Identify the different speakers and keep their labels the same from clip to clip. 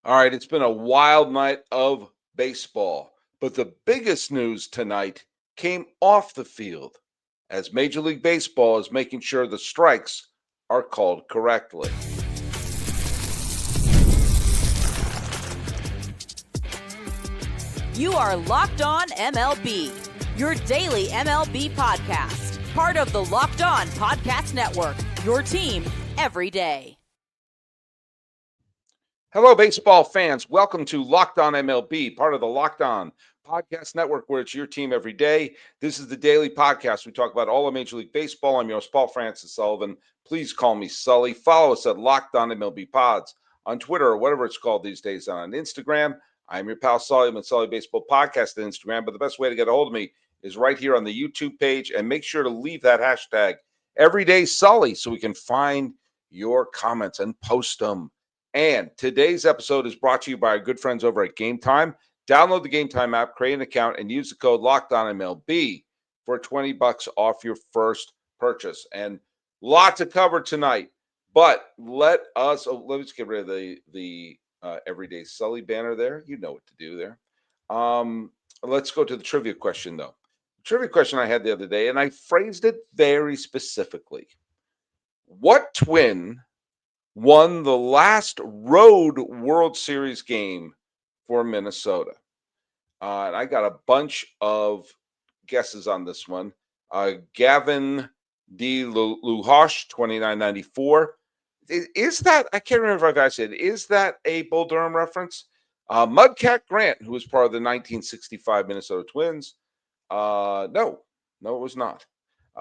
Speaker 1: All right, it's been a wild night of baseball, but the biggest news tonight came off the field as Major League Baseball is making sure the strikes are called correctly.
Speaker 2: You are Locked On MLB, your daily MLB podcast, part of the Locked On Podcast Network, your team every day.
Speaker 1: Hello, baseball fans. Welcome to Locked On MLB, part of the Locked On Podcast Network, where it's your team every day. This is the daily podcast. We talk about all of Major League Baseball. I'm your host, Paul Francis Sullivan. Please call me Sully. Follow us at Locked On MLB Pods on Twitter or whatever it's called these days on Instagram. I'm your pal Sully. I'm at Sully Baseball Podcast on Instagram. But the best way to get a hold of me is right here on the YouTube page. And make sure to leave that hashtag Everyday Sully so we can find your comments and post them. And today's episode is brought to you by our good friends over at Gametime. Download the Gametime app, create an account, and use the code LOCKEDONMLB for $20 off your first purchase. And lot to cover tonight, but let's get rid of the Everyday Sully banner there. You know what to do there. Let's go to the trivia question, though. The trivia question I had the other day, and I phrased it very specifically. What twin won the last road World Series game for Minnesota? And I got a bunch of guesses on this one. Gavin D. Luhosh, 2994. Is that, I can't remember if I said, is that a Bull Durham reference? Mudcat Grant, who was part of the 1965 Minnesota Twins. No, it was not.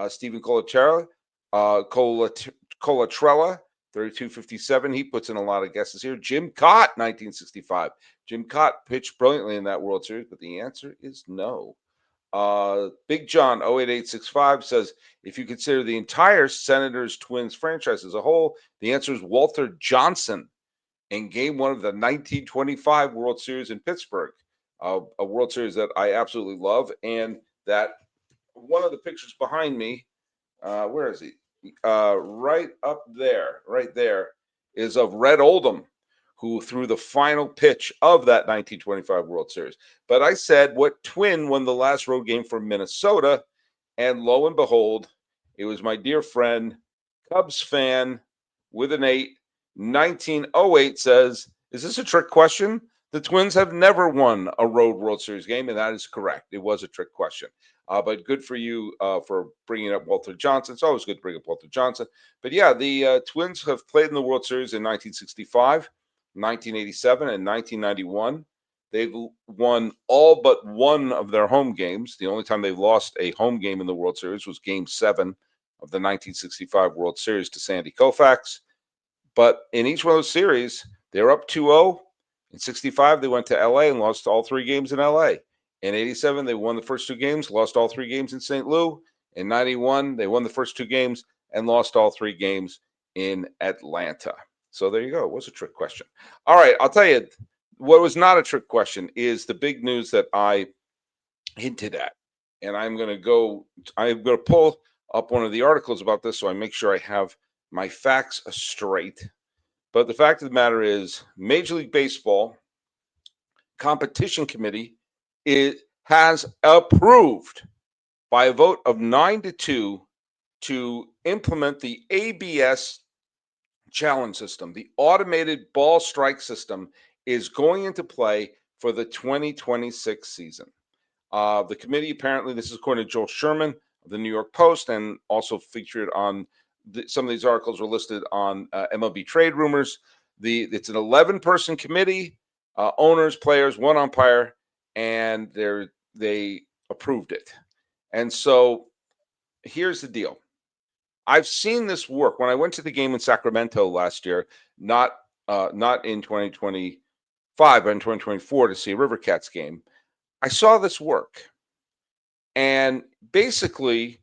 Speaker 1: Stephen Colatrella, Colatrella, 3257. He puts in a lot of guesses here. Jim Cott, 1965. Jim Cott pitched brilliantly in that World Series, but the answer is no. Big John 08865 says, if you consider the entire Senators Twins franchise as a whole, the answer is Walter Johnson in game one of the 1925 World Series in Pittsburgh, a World Series that I absolutely love. And that one of the pictures behind me, where is he? Right there, is of Red Oldham, who threw the final pitch of that 1925 World Series. But I said, what twin won the last road game for Minnesota? And lo and behold, it was my dear friend, Cubs fan with an 8, 1908 says, is this a trick question? The Twins have never won a road World Series game, and that is correct. It was a trick question. But good for you for bringing up Walter Johnson. It's always good to bring up Walter Johnson. But yeah, the Twins have played in the World Series in 1965, 1987, and 1991. They've won all but one of their home games. The only time they've lost a home game in the World Series was Game 7 of the 1965 World Series to Sandy Koufax. But in each one of those series, they were up 2-0. In 65, they went to LA and lost all 3 games in LA. In 87, they won the first 2 games, lost all 3 games in St. Louis. In 91, they won the first 2 games and lost all 3 games in Atlanta. So there you go. It was a trick question. All right, I'll tell you what was not a trick question is the big news that I hinted at. And I'm going to pull up one of the articles about this so I make sure I have my facts straight. But the fact of the matter is, Major League Baseball Competition Committee has approved by a vote of 9-2 to implement the ABS challenge system. The automated ball strike system is going into play for the 2026 season. The committee, apparently, this is according to Joel Sherman of the New York Post, and also featured on some of these articles were listed on MLB Trade Rumors. It's an 11-person committee, owners, players, 1 umpire, and they approved it. And so here's the deal. I've seen this work. When I went to the game in Sacramento last year, not in 2025, but in 2024 to see a River Cats game, I saw this work. And basically,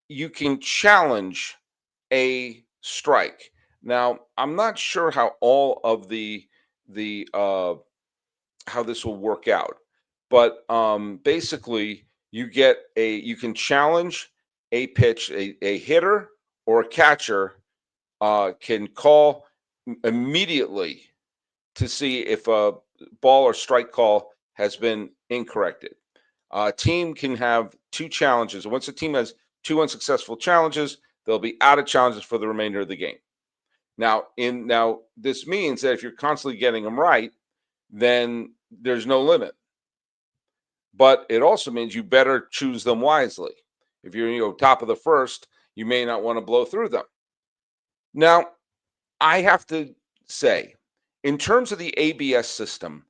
Speaker 1: you can challenge a strike. Now, I'm not sure how all of the how this will work out, but basically, you can challenge a pitch. A hitter or a catcher can call immediately to see if a ball or strike call has been incorrected. A team can have two challenges. Once a team has two unsuccessful challenges, they'll be out of challenges for the remainder of the game. Now this means that if you're constantly getting them right, then there's no limit. But it also means you better choose them wisely. If you're top of the first, you may not want to blow through them. Now, I have to say, in terms of the ABS system,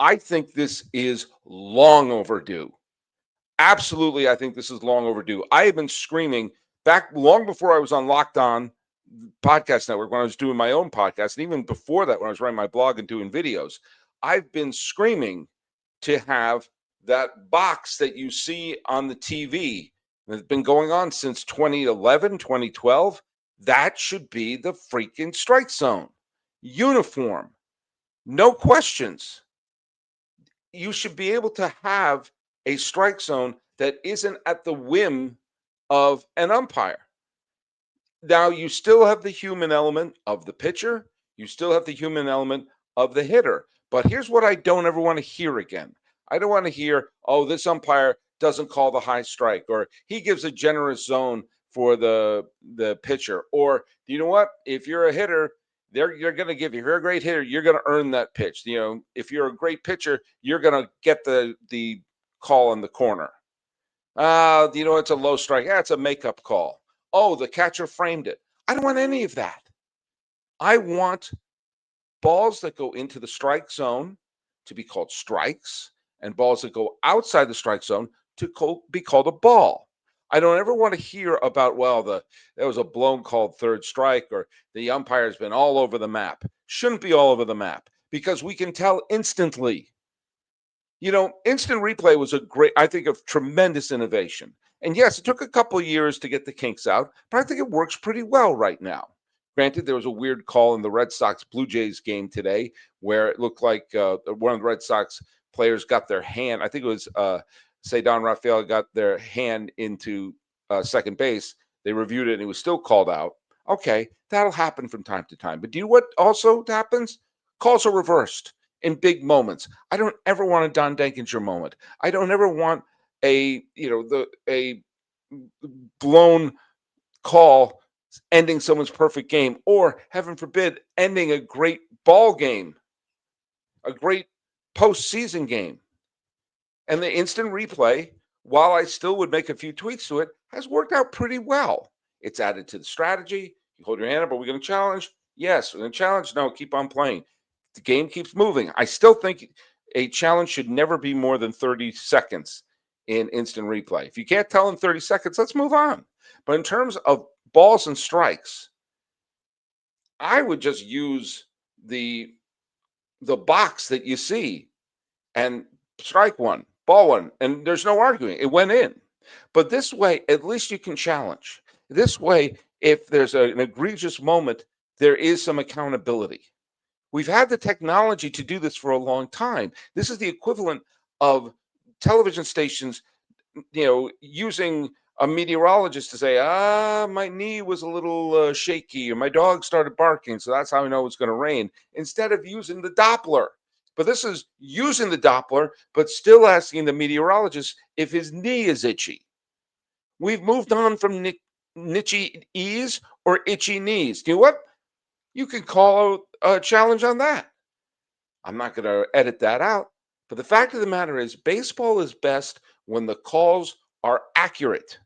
Speaker 1: I think this is long overdue. Absolutely, I think this is long overdue. I have been screaming back long before I was on Locked On Podcast Network, when I was doing my own podcast, and even before that, when I was writing my blog and doing videos. I've been screaming to have that box that you see on the TV that's been going on since 2011, 2012. That should be the freaking strike zone. Uniform. No questions. You should be able to have a strike zone that isn't at the whim of an umpire. Now, you still have the human element of the pitcher, you still have the human element of the hitter. But here's what I don't ever want to hear again. I don't want to hear, oh, this umpire doesn't call the high strike, or he gives a generous zone for the pitcher. Or you know what? If you're a hitter, you're going to give you. If you're a great hitter, you're going to earn that pitch. If you're a great pitcher, you're going to get the call in the corner. It's a low strike. Yeah, it's a makeup call. Oh, the catcher framed it. I don't want any of that. I want balls that go into the strike zone to be called strikes, and balls that go outside the strike zone to be called a ball. I don't ever want to hear about, there was a blown called third strike, or the umpire's been all over the map. Shouldn't be all over the map, because we can tell instantly. Instant replay was I think, a tremendous innovation. And yes, it took a couple of years to get the kinks out, but I think it works pretty well right now. Granted, there was a weird call in the Red Sox Blue Jays game today where it looked like one of the Red Sox players got their hand. I think it was Cedar Rafael got their hand into second base. They reviewed it and it was still called out. Okay, that'll happen from time to time. But do you know what also happens? Calls are reversed in big moments. I don't ever want a Don Denkinger moment. I don't ever want a blown call ending someone's perfect game, or heaven forbid, ending a great ball game, a great postseason game. And the instant replay, while I still would make a few tweaks to it, has worked out pretty well. It's added to the strategy. You hold your hand up. Are we going to challenge? Yes. We're going to challenge? No, keep on playing. The game keeps moving. I still think a challenge should never be more than 30 seconds in instant replay. If you can't tell in 30 seconds, let's move on. But in terms of balls and strikes, I would just use the box that you see and strike one, ball one, and there's no arguing. It went in. But this way, at least you can challenge. This way, if there's an egregious moment, there is some accountability. We've had the technology to do this for a long time. This is the equivalent of television stations, using a meteorologist to say, my knee was a little shaky, or my dog started barking, so that's how I know it's going to rain, instead of using the Doppler. But this is using the Doppler, but still asking the meteorologist if his knee is itchy. We've moved on from niche ease or itchy knees. You know what? You can call a challenge on that. I'm not going to edit that out. But the fact of the matter is, baseball is best when the calls are accurate.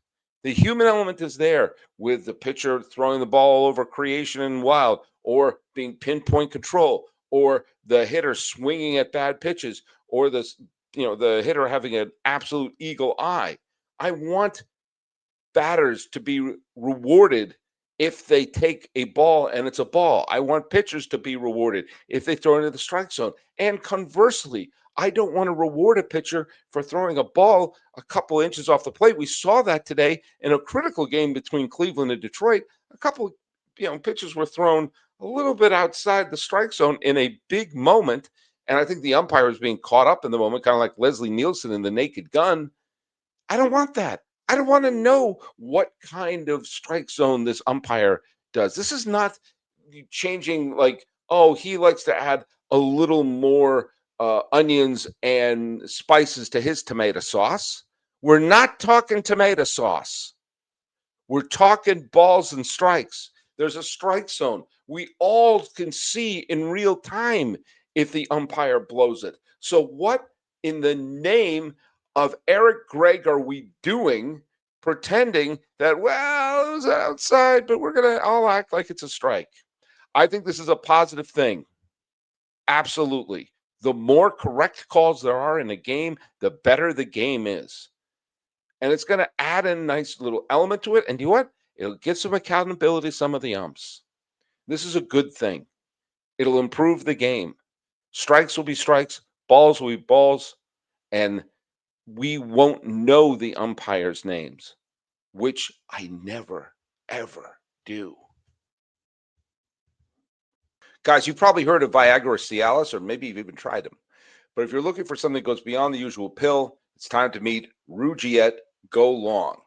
Speaker 1: The human element is there, with the pitcher throwing the ball over creation and wild, or being pinpoint control, or the hitter swinging at bad pitches, or the hitter having an absolute eagle eye. I want batters to be rewarded if they take a ball and it's a ball. I want pitchers to be rewarded if they throw into the strike zone. And conversely, I don't want to reward a pitcher for throwing a ball a couple inches off the plate. We saw that today in a critical game between Cleveland and Detroit. A couple, pitches were thrown a little bit outside the strike zone in a big moment. And I think the umpire was being caught up in the moment, kind of like Leslie Nielsen in The Naked Gun. I don't want that. I don't want to know what kind of strike zone this umpire does. This is not changing like oh, he likes to add a little more onions and spices to his tomato sauce. We're not talking tomato sauce. We're talking balls and strikes. There's a strike zone. We all can see in real time if the umpire blows it. So, what in the name of Eric Gregg are we doing pretending that, well, it was outside, but we're going to all act like it's a strike? I think this is a positive thing. Absolutely. The more correct calls there are in a game, the better the game is. And it's going to add a nice little element to it. And you know what? It'll get some accountability to some of the umps. This is a good thing. It'll improve the game. Strikes will be strikes, balls will be balls, and we won't know the umpires' names, which I never, ever do. Guys, you've probably heard of Viagra or Cialis, or maybe you've even tried them. But if you're looking for something that goes beyond the usual pill, it's time to meet Rugiet Go Long.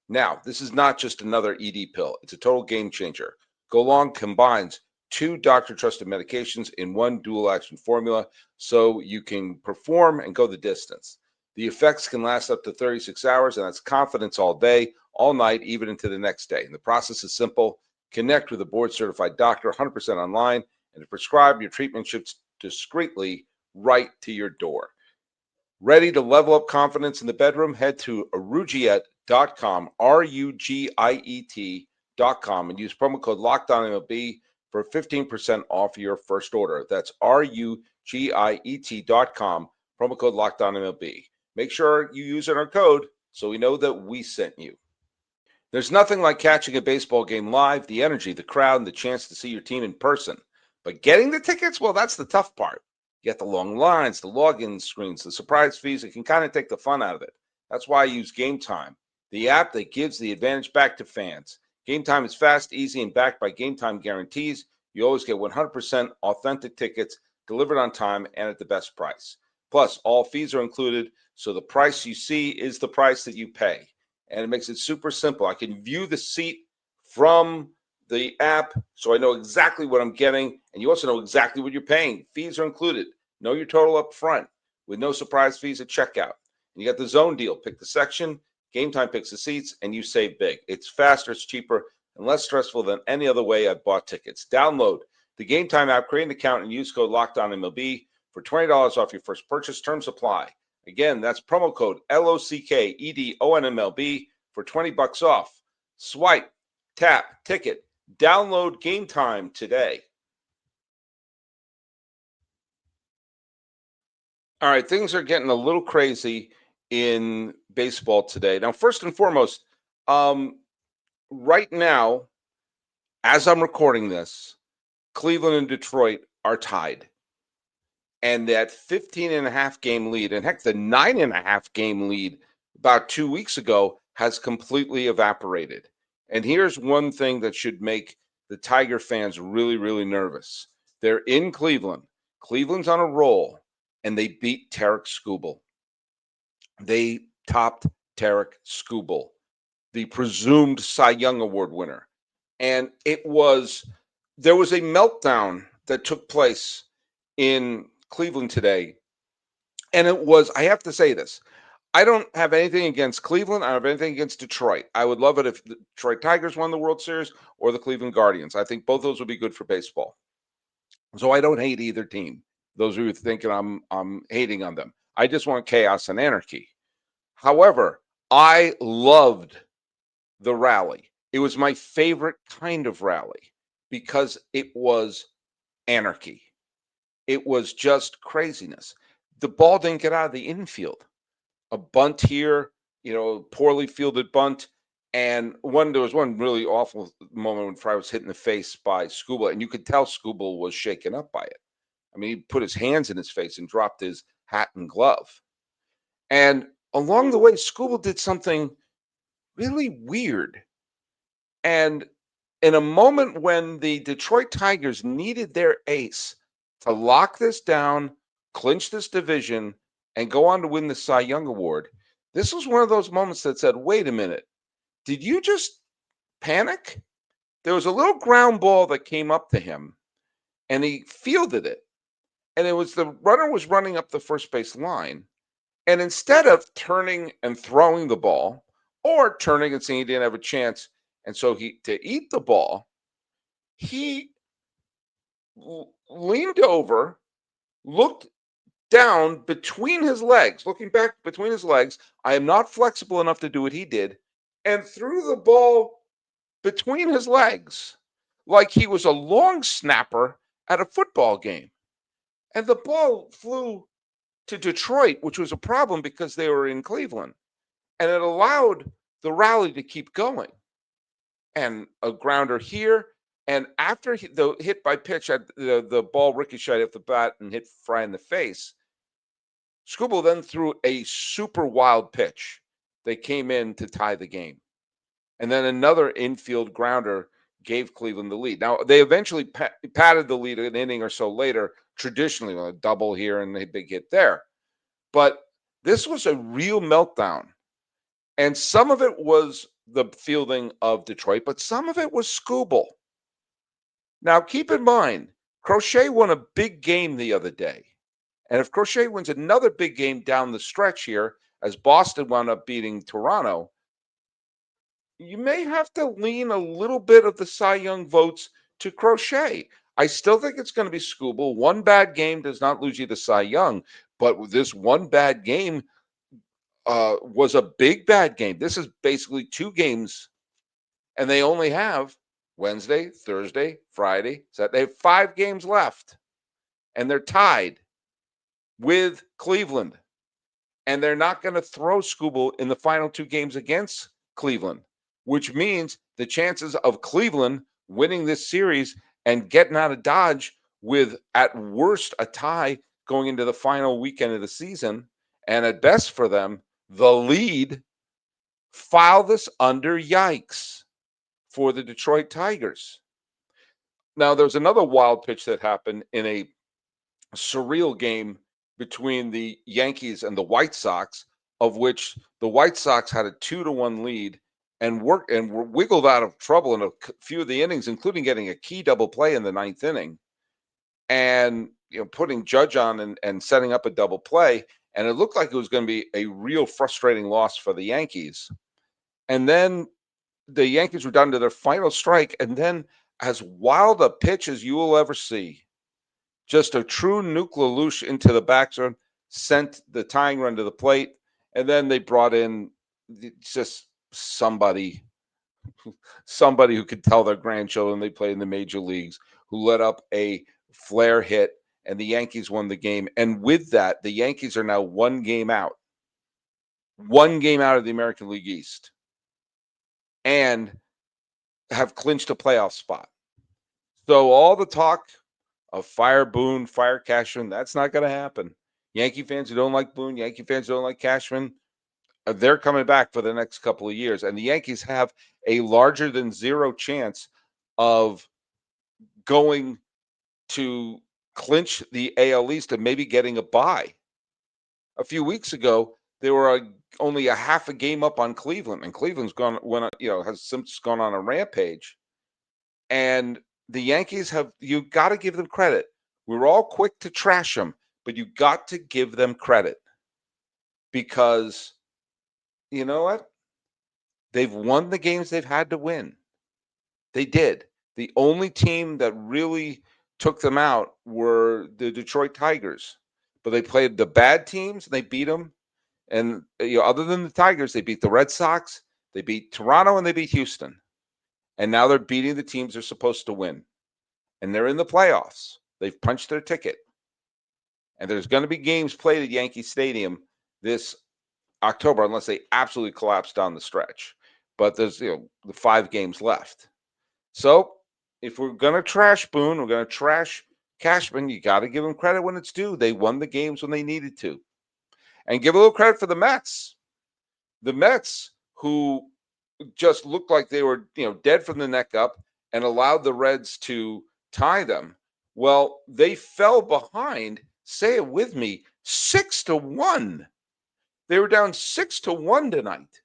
Speaker 1: Now, this is not just another ED pill. It's a total game changer. Go Long combines 2 doctor-trusted medications in one dual-action formula so you can perform and go the distance. The effects can last up to 36 hours, and that's confidence all day, all night, even into the next day. And the process is simple. Connect with a board-certified doctor 100% online, and to prescribe your treatment ships discreetly right to your door. Ready to level up confidence in the bedroom? Head to rugiet.com, RUGIET.com, and use promo code LOCKEDONMLB for 15% off your first order. That's RUGIET.com, promo code LOCKEDONMLB. Make sure you use our code so we know that we sent you. There's nothing like catching a baseball game live, the energy, the crowd, and the chance to see your team in person. But getting the tickets, well, that's the tough part. You get the long lines, the login screens, the surprise fees. It can kind of take the fun out of it. That's why I use Gametime, the app that gives the advantage back to fans. Gametime is fast, easy, and backed by Gametime guarantees. You always get 100% authentic tickets delivered on time and at the best price. Plus, all fees are included, so the price you see is the price that you pay. And it makes it super simple. I can view the seat from the app, so I know exactly what I'm getting, and you also know exactly what you're paying. Fees are included. Know your total up front with no surprise fees at checkout. And you got the zone deal. Pick the section, Gametime picks the seats, and you save big. It's faster, it's cheaper, and less stressful than any other way I've bought tickets. Download the Gametime app, create an account, and use code LOCKEDONMLB for $20 off your first purchase. Terms apply. Again, that's promo code LOCKEDONMLB for $20 off. Swipe, tap, ticket, download Gametime today. All right, things are getting a little crazy in baseball today. Now, first and foremost, right now, as I'm recording this, Cleveland and Detroit are tied. And that 15.5 game lead, and heck, the 9.5 game lead about 2 weeks ago has completely evaporated. And here's one thing that should make the Tiger fans really, really nervous. They're in Cleveland. Cleveland's on a roll, and they beat Tarek Skubal. They topped Tarek Skubal, the presumed Cy Young Award winner. And there was a meltdown that took place in Cleveland today. And it was, I have to say this, I don't have anything against Cleveland. I don't have anything against Detroit. I would love it if the Detroit Tigers won the World Series or the Cleveland Guardians. I think both those would be good for baseball. So I don't hate either team. Those who are thinking I'm hating on them. I just want chaos and anarchy. However, I loved the rally. It was my favorite kind of rally because it was anarchy. It was just craziness. The ball didn't get out of the infield. A bunt here, poorly fielded bunt. And there was one really awful moment when Fry was hit in the face by Skubal, and you could tell Skubal was shaken up by it. I mean, he put his hands in his face and dropped his hat and glove. And along the way, Skubal did something really weird. And in a moment when the Detroit Tigers needed their ace to lock this down, clinch this division, and go on to win the Cy Young Award, this was one of those moments that said, wait a minute, did you just panic? There was a little ground ball that came up to him, and he fielded it. And it was the runner was running up the first base line. And instead of turning and throwing the ball or turning and seeing he didn't have a chance, and so to eat the ball, he leaned over, looked down between his legs, looking back between his legs. I am not flexible enough to do what he did, and threw the ball between his legs like he was a long snapper at a football game. And the ball flew to Detroit, which was a problem because they were in Cleveland. And it allowed the rally to keep going. And a grounder here. And after the hit by pitch, the ball ricocheted off the bat and hit Fry in the face. Skubal then threw a super wild pitch. They came in to tie the game. And then another infield grounder gave Cleveland the lead. Now, they eventually padded the lead an inning or so later, traditionally, with a double here and a big hit there. But this was a real meltdown. And some of it was the fielding of Detroit, but some of it was Skubal. Now, keep in mind, Crochet won a big game the other day. And if Crochet wins another big game down the stretch here, as Boston wound up beating Toronto, you may have to lean a little bit of the Cy Young votes to Crochet. I still think it's going to be Skubal. One bad game does not lose you to Cy Young, but with this one bad game was a big bad game. This is basically 2 games, and they only have Wednesday, Thursday, Friday, Saturday. They have 5 games left, and they're tied with Cleveland. And they're not going to throw Skubal in the final 2 games against Cleveland, which means the chances of Cleveland winning this series and getting out of Dodge with, at worst, a tie going into the final weekend of the season, and at best for them, the lead, file this under yikes for the Detroit Tigers. Now, there's another wild pitch that happened in a surreal game between the Yankees and the White Sox, of which the White Sox had a 2-1 lead and were wiggled out of trouble in a few of the innings, including getting a key double play in the 9th inning, and putting Judge on and setting up a double play. And it looked like it was going to be a real frustrating loss for the Yankees. And then the Yankees were down to their final strike, and then as wild a pitch as you will ever see, just a true nuclear loosh into the back zone, sent the tying run to the plate, and then they brought in just somebody who could tell their grandchildren they played in the major leagues, who let up a flare hit, and the Yankees won the game. And with that, the Yankees are now 1 game out of the American League East, and have clinched a playoff spot. So all the talk of fire Boone, fire Cashman, that's not going to happen. Yankee fans who don't like Boone, Yankee fans who don't like Cashman, they're coming back for the next couple of years. And the Yankees have a larger than 0 chance of going to clinch the AL East and maybe getting a bye. A few weeks ago, they were only a half a game up on Cleveland, and Cleveland's has since gone on a rampage. And the Yankees you got to give them credit. We're all quick to trash them, but you got to give them credit, because you know what? They've won the games they've had to win. They did. The only team that really took them out were the Detroit Tigers, but they played the bad teams and they beat them. And other than the Tigers, they beat the Red Sox, they beat Toronto, and they beat Houston. And now they're beating the teams they're supposed to win. And they're in the playoffs. They've punched their ticket. And there's going to be games played at Yankee Stadium this October, unless they absolutely collapse down the stretch. But there's the 5 games left. So if we're going to trash Boone, we're going to trash Cashman, you got to give them credit when it's due. They won the games when they needed to. And give a little credit for the Mets. The Mets, who just looked like they were dead from the neck up and allowed the Reds to tie them. Well, they fell behind, say it with me, 6-1. They were down 6-1 tonight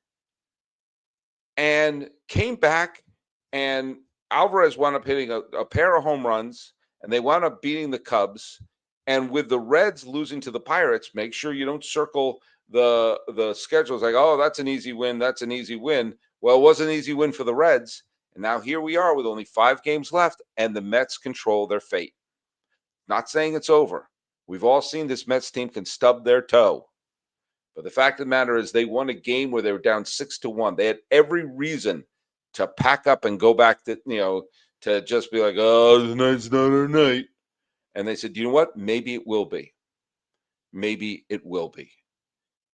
Speaker 1: and came back, and Alvarez wound up hitting a pair of home runs, and they wound up beating the Cubs. And with the Reds losing to the Pirates, make sure you don't circle the schedule. It's like, oh, that's an easy win. That's an easy win. Well, it was an easy win for the Reds. And now here we are with only 5 games left, and the Mets control their fate. Not saying it's over. We've all seen this Mets team can stub their toe. But the fact of the matter is they won a game where they were down 6-1. They had every reason to pack up and go back to just be like, oh, tonight's not our night. And they said, you know what? Maybe it will be. Maybe it will be.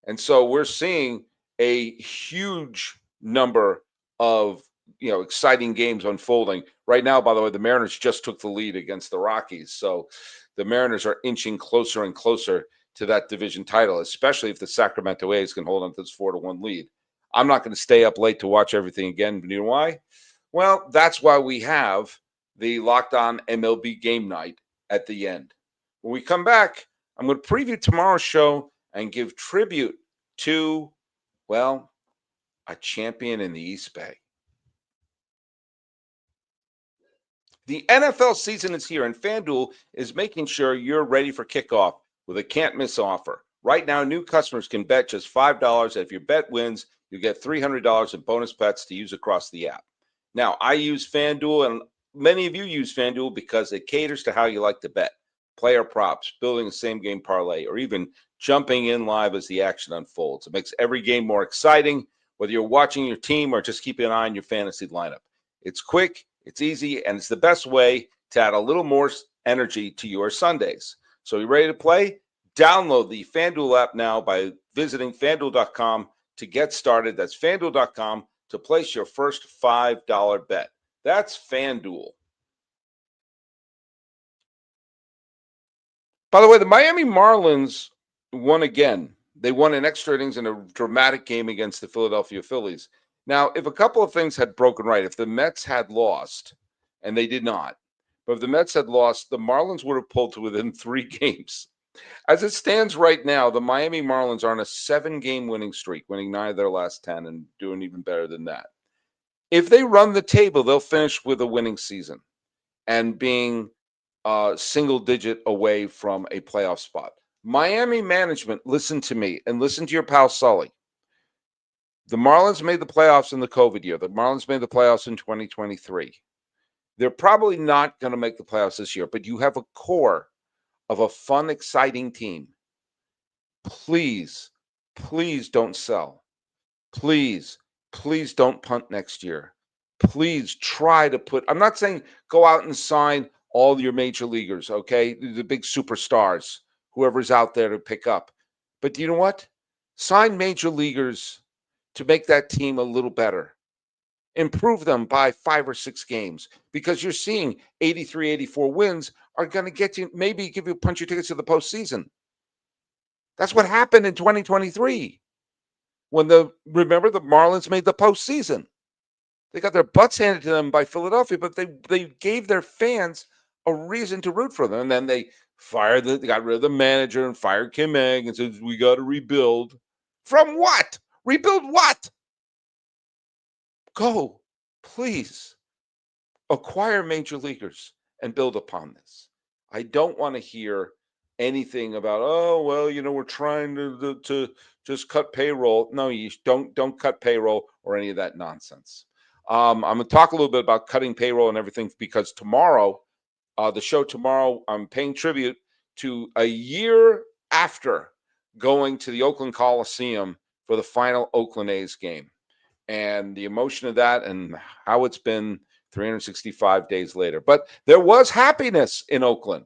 Speaker 1: And so we're seeing a huge number of exciting games unfolding. Right now, by the way, the Mariners just took the lead against the Rockies. So the Mariners are inching closer and closer to that division title, especially if the Sacramento A's can hold on to this 4-1 lead. I'm not going to stay up late to watch everything again. You know why? Well, that's why we have the Locked On MLB game night at the end. When we come back, I'm going to preview tomorrow's show and give tribute to, well, a champion in the East Bay. The NFL season is here, and FanDuel is making sure you're ready for kickoff with a can't-miss offer. Right now, new customers can bet just $5, and if your bet wins, you get $300 in bonus bets to use across the app. Now, I use FanDuel, and many of you use FanDuel because it caters to how you like to bet. Player props, building a same-game parlay, or even jumping in live as the action unfolds. It makes every game more exciting, whether you're watching your team or just keeping an eye on your fantasy lineup. It's quick, it's easy, and it's the best way to add a little more energy to your Sundays. So you ready to play? Download the FanDuel app now by visiting FanDuel.com to get started. That's FanDuel.com to place your first $5 bet. That's FanDuel. By the way, the Miami Marlins won again. They won in extra innings in a dramatic game against the Philadelphia Phillies. Now, if a couple of things had broken right, if the Mets had lost, and they did not, but if the Mets had lost, the Marlins would have pulled to within 3 games. As it stands right now, the Miami Marlins are on a 7-game winning streak, winning 9 of their last 10 and doing even better than that. If they run the table, they'll finish with a winning season and being single digit away from a playoff spot. Miami management, listen to me and listen to your pal Sully. The Marlins made the playoffs in the COVID year. The Marlins made the playoffs in 2023. They're probably not going to make the playoffs this year, but you have a core of a fun, exciting team. Please, please don't sell. Please, please don't punt next year. Please try to put, I'm not saying go out and sign all your major leaguers, okay? The big superstars, whoever's out there to pick up. But do you know what? Sign major leaguers to make that team a little better. Improve them by 5 or 6 games because you're seeing 83, 84 wins are going to get you, maybe give you punch your tickets to the postseason. That's what happened in 2023 when remember the Marlins made the postseason. They got their butts handed to them by Philadelphia, but they gave their fans a reason to root for them. And then they got rid of the manager and fired Kim Egg and said, we got to rebuild. From what? Rebuild what? Go, please, acquire major leaguers and build upon this. I don't want to hear anything about, oh, well, we're trying to just cut payroll. No, you don't cut payroll or any of that nonsense. I'm going to talk a little bit about cutting payroll and everything because tomorrow, the show tomorrow, I'm paying tribute to a year after going to the Oakland Coliseum for the final Oakland A's game and the emotion of that and how it's been 365 days later. But there was happiness in Oakland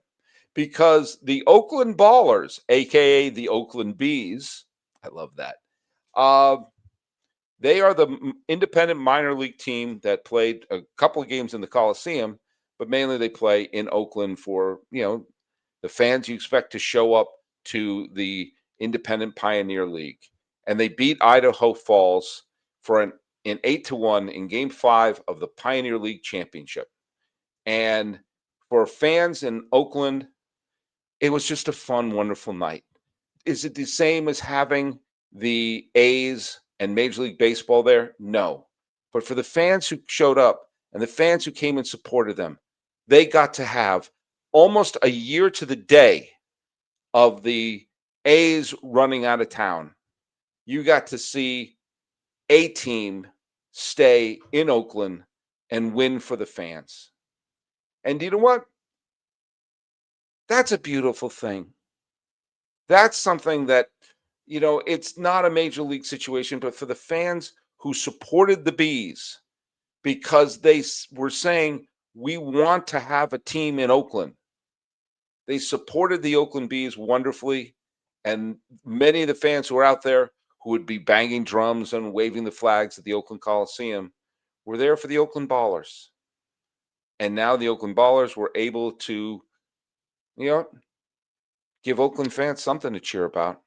Speaker 1: because the Oakland Ballers, a.k.a. the Oakland Bees, I love that, they are the independent minor league team that played a couple of games in the Coliseum, but mainly they play in Oakland for, the fans you expect to show up to the Independent Pioneer League. And they beat Idaho Falls for an 8-1 in Game 5 of the Pioneer League Championship. And for fans in Oakland, it was just a fun, wonderful night. Is it the same as having the A's and Major League Baseball there? No. But for the fans who showed up and the fans who came and supported them, they got to have almost a year to the day of the A's running out of town, you got to see a team stay in Oakland and win for the fans. And you know what? That's a beautiful thing. That's something that, it's not a major league situation, but for the fans who supported the Bees because they were saying, we want to have a team in Oakland. They supported the Oakland Bees wonderfully. And many of the fans who were out there who would be banging drums and waving the flags at the Oakland Coliseum were there for the Oakland Ballers. And now the Oakland Ballers were able to, give Oakland fans something to cheer about.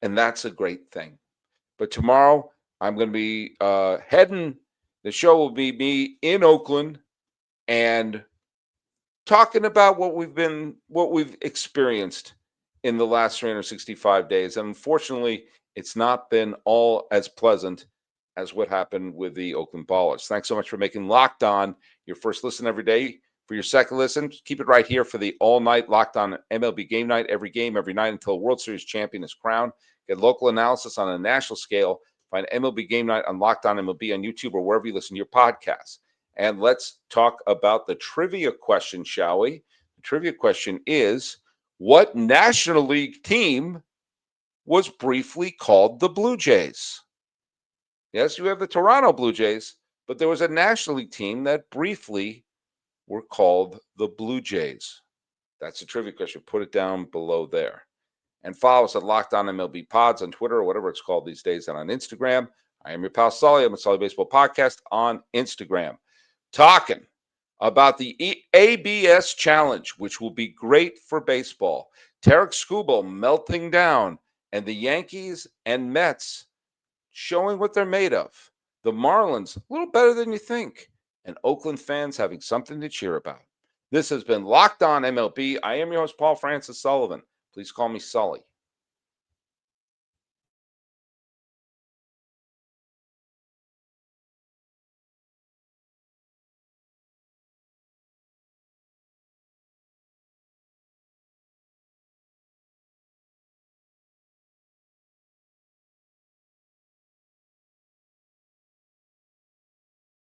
Speaker 1: And that's a great thing. But tomorrow, I'm going to be heading, the show will be me in Oakland and talking about what we've experienced in the last 365 days. And unfortunately, it's not been all as pleasant as what happened with the Oakland Ballers. Thanks so much for making Locked On your first listen every day. For your second listen, keep it right here for the all-night Locked On MLB Game Night, every game, every night until a World Series champion is crowned. Get local analysis on a national scale. Find MLB Game Night on Locked On MLB on YouTube or wherever you listen to your podcasts. And let's talk about the trivia question, shall we? The trivia question is, what National League team was briefly called the Blue Jays? Yes, you have the Toronto Blue Jays, but there was a National League team that briefly were called the Blue Jays. That's the trivia question. Put it down below there. And follow us at Locked On MLB Pods on Twitter or whatever it's called these days, and on Instagram. I am your pal Sully. I'm a Sully Baseball Podcast on Instagram. Talking about the ABS Challenge, which will be great for baseball. Tarek Skubal melting down, and the Yankees and Mets showing what they're made of. The Marlins, a little better than you think, and Oakland fans having something to cheer about. This has been Locked On MLB. I am your host, Paul Francis Sullivan. Please call me Sully.